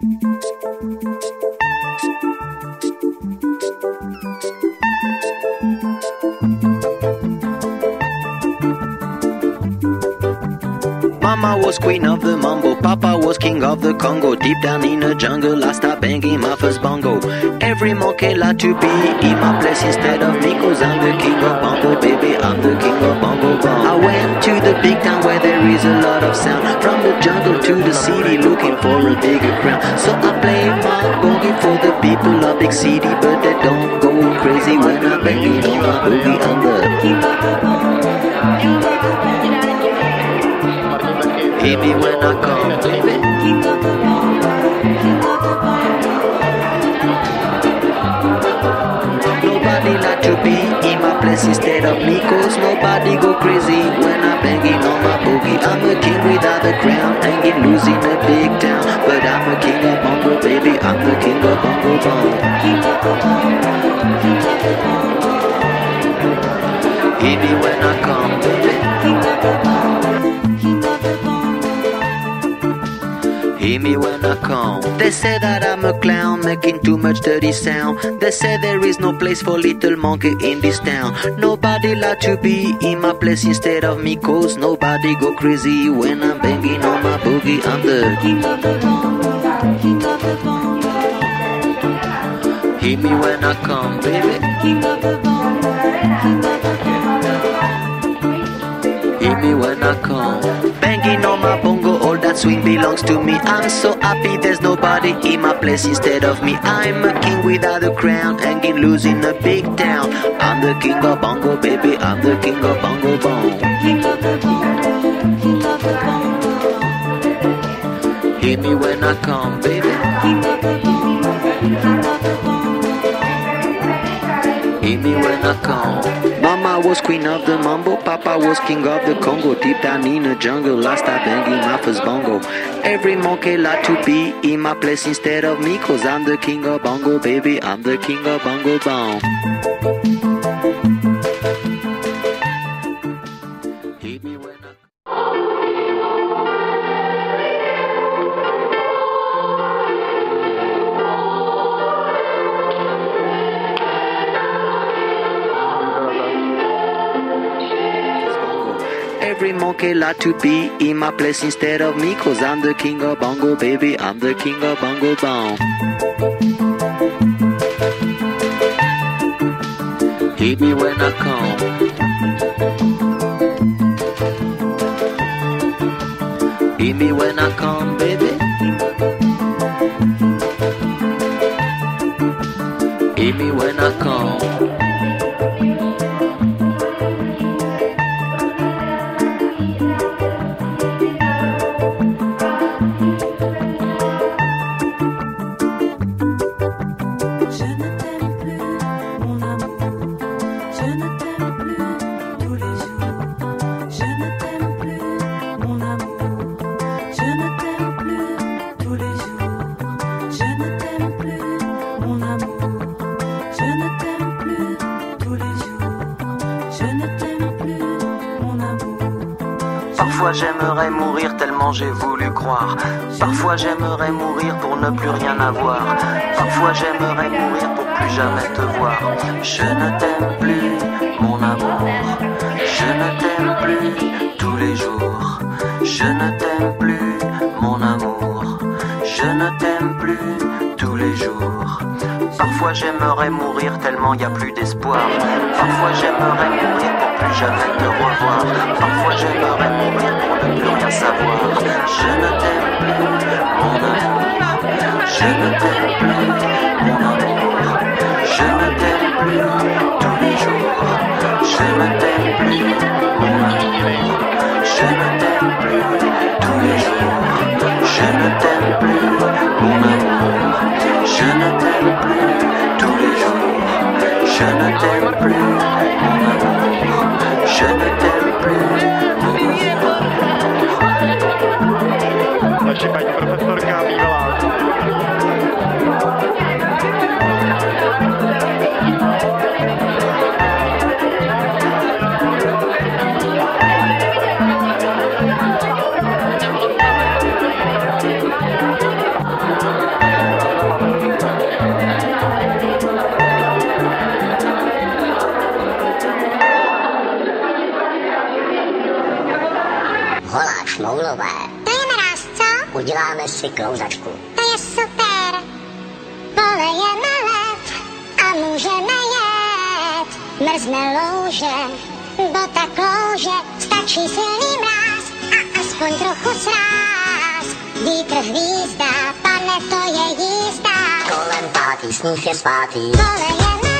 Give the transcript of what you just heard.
Mama was queen of the mambo, Papa was king of the Congo. Deep down in the jungle, I start banging my first bongo. Every monkey like to be in my place instead of me, 'cause I'm the king of bongo, baby, I'm the king of bongo bong. I went to the big town where there is a lot of sound, from the jungle to the city, looking for a bigger crown. So I play my boogie for the people of big city, but they don't go crazy when I'm banging on my boogie. I'm the king of the bongo. Hear me when I come, baby. King of the bongo, king of the bongo. Nobody like to be in my place instead of me, 'cause nobody go crazy when I'm banging on my boogie. I'm a king without a crown, hanging loose in a big town, but I'm a king of bongo, baby. I'm the king of bongo bong. King of the bongo, king of the bongo. Hear me when I come, baby. King of the bongo, king of the bongo. Hear me when I come. They say that I'm a clown, making too much dirty sound. They say there is no place for little monkey in this town. Nobody like to be in my place instead of me, 'cause nobody go crazy when I'm banging on my boogie. I'm the king of the bongo, king of the bongo. Hear me when I come, baby. King of the bongo, king of the bongo. Hear me when I come. Banging on my bongo, all that swing belongs to me. I'm so happy there's nobody in my place instead of me. I'm a king without a crown, hanging loose in a big town. I'm the king of bongo, baby. I'm the king of bongo bong. King of the bongo, king of the bongo. Hear me when I come, baby. King of the bongo, king of the bongo. Hear me when I come. Mama was queen of the mambo, Papa was king of the Congo. Deep down in the jungle, I start banging my first bongo. Every monkey like to be in my place instead of me, 'cause I'm the king of bongo, baby. I'm the king of bongo bong. Hit me when I... Every monkey like to be in my place instead of me, 'cause I'm the king of bongo, baby. I'm the king of bongo bong. Hit me when I come. Hit me when I come, baby. Hit me when I come. Parfois j'aimerais mourir tellement j'ai voulu croire. Parfois j'aimerais mourir pour ne plus rien avoir. Parfois j'aimerais mourir pour plus jamais te voir. Je ne t'aime plus, mon amour. Je ne t'aime plus tous les jours. Je ne t'aime plus, mon amour. Je ne t'aime plus tous les jours. Parfois j'aimerais mourir tellement y a plus d'espoir. Parfois j'aimerais mourir pour plus jamais te revoir. Parfois j'aimerais mourir pour ne plus rien savoir. Je ne t'aime plus, mon amour. Je ne t'aime plus, mon amour. Je ne t'aime plus tous les jours. Je ne t'aime plus, mon amour. Je ne t'aime plus tous les jours. Je ne t'aime plus, mon amour. Je ne t'aime plus tous les jours. Je ne t'aime plus, mon amour. Je ne t'aime plus, mon amour. Naše paní profesorka bývalá. uděláme si klouzačku. To je super, polejeme led a můžeme jet. Mrzne louže, bota klouže, stačí silný mráz a aspoň trochu sráz. Vítr hvízdá, pane, to je jízda. Kolem pátý, sníh je spátý. Polejeme